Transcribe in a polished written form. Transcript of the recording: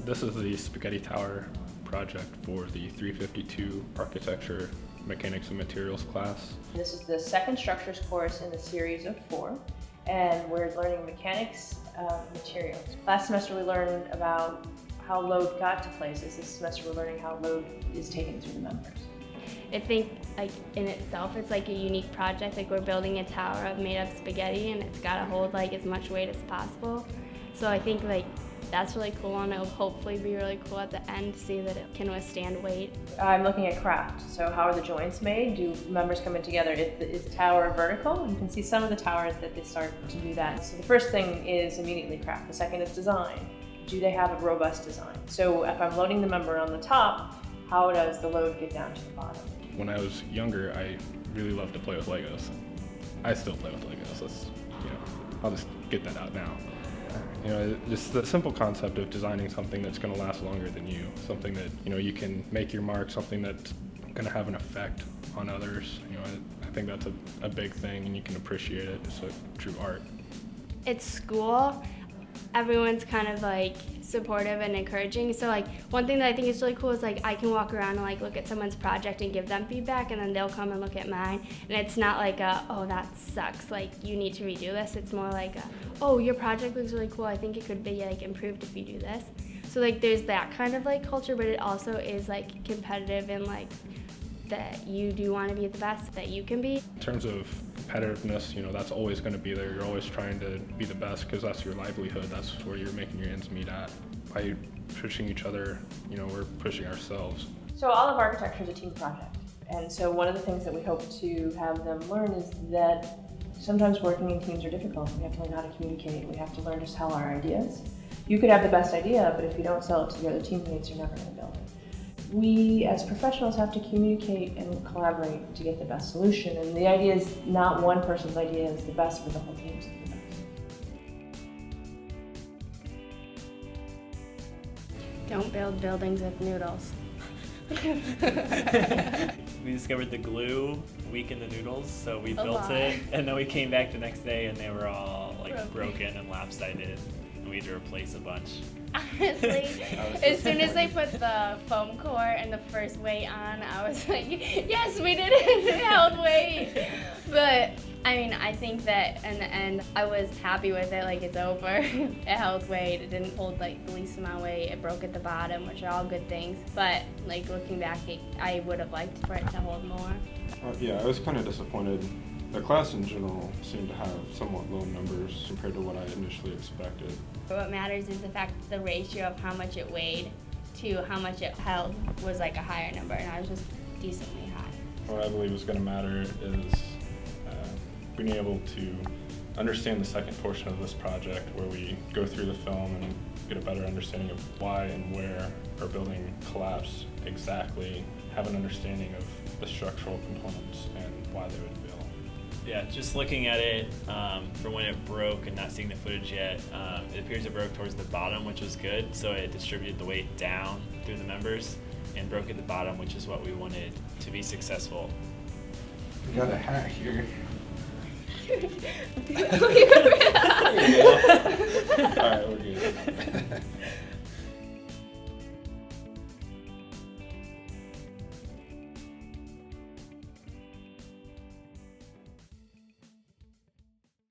This is the Spaghetti Tower project for the 352 Architecture, Mechanics and Materials class. This is the second structures course in the series of 4, and we're learning mechanics materials. Last semester we learned about how load got to places. This semester we're learning how load is taken through the members. I think like in itself it's like a unique project. Like we're building a tower made of spaghetti and it's got to hold like as much weight as possible. So I think like that's really cool, and it'll hopefully be really cool at the end to see that it can withstand weight. I'm looking at craft. So how are the joints made? Do members come in together? Is the tower vertical? You can see some of the towers that they start to do that. So the first thing is immediately craft. The second is design. Do they have a robust design? So if I'm loading the member on the top, how does the load get down to the bottom? When I was younger, I really loved to play with Legos. I still play with Legos. I'll just get that out now. Just the simple concept of designing something that's going to last longer than you, something that you can make your mark, something that's going to have an effect on others. I think that's a big thing, and you can appreciate it. It's like true art. It's school. Everyone's kind of like supportive and encouraging. So like one thing that I think is really cool is like I can walk around and like look at someone's project and give them feedback, and then they'll come and look at mine. And it's not like oh, that sucks, like you need to redo this. It's more like oh, your project looks really cool. I think it could be like improved if you do this. So like there's that kind of like culture, but it also is like competitive and like that you do want to be the best that you can be. In terms of competitiveness, that's always going to be there. You're always trying to be the best because that's your livelihood. That's where you're making your ends meet at. By pushing each other, we're pushing ourselves. So all of architecture is a team project. And so one of the things that we hope to have them learn is that sometimes working in teams are difficult. We have to learn how to communicate. We have to learn to sell our ideas. You could have the best idea, but if you don't sell it to the other teammates, you're never going to build it. We as professionals have to communicate and collaborate to get the best solution. And the idea is not one person's idea is the best, but the whole team's the best. Don't build buildings with noodles. We discovered the glue weak in the noodles, so we built it, and then we came back the next day and they were all like broken and lopsided, and we had to replace a bunch. Honestly, as soon as they put the foam core and the first weight on, I was like, yes, we did it, it held weight. But I mean, I think that in the end, I was happy with it, like it's over. It held weight, it didn't hold like the least amount of weight, it broke at the bottom, which are all good things. But like looking back, I would have liked for it to hold more. Yeah, I was kind of disappointed. The class in general seemed to have somewhat low numbers compared to what I initially expected. What matters is the fact that the ratio of how much it weighed to how much it held was like a higher number, and I was just decently high. What I believe is going to matter is being able to understand the second portion of this project, where we go through the film and get a better understanding of why and where our building collapsed exactly, have an understanding of the structural components and why they would fail. Yeah, just looking at it from when it broke and not seeing the footage yet, it appears it broke towards the bottom, which was good. So it distributed the weight down through the members and broke at the bottom, which is what we wanted to be successful. We got a hat here. All right, we're good.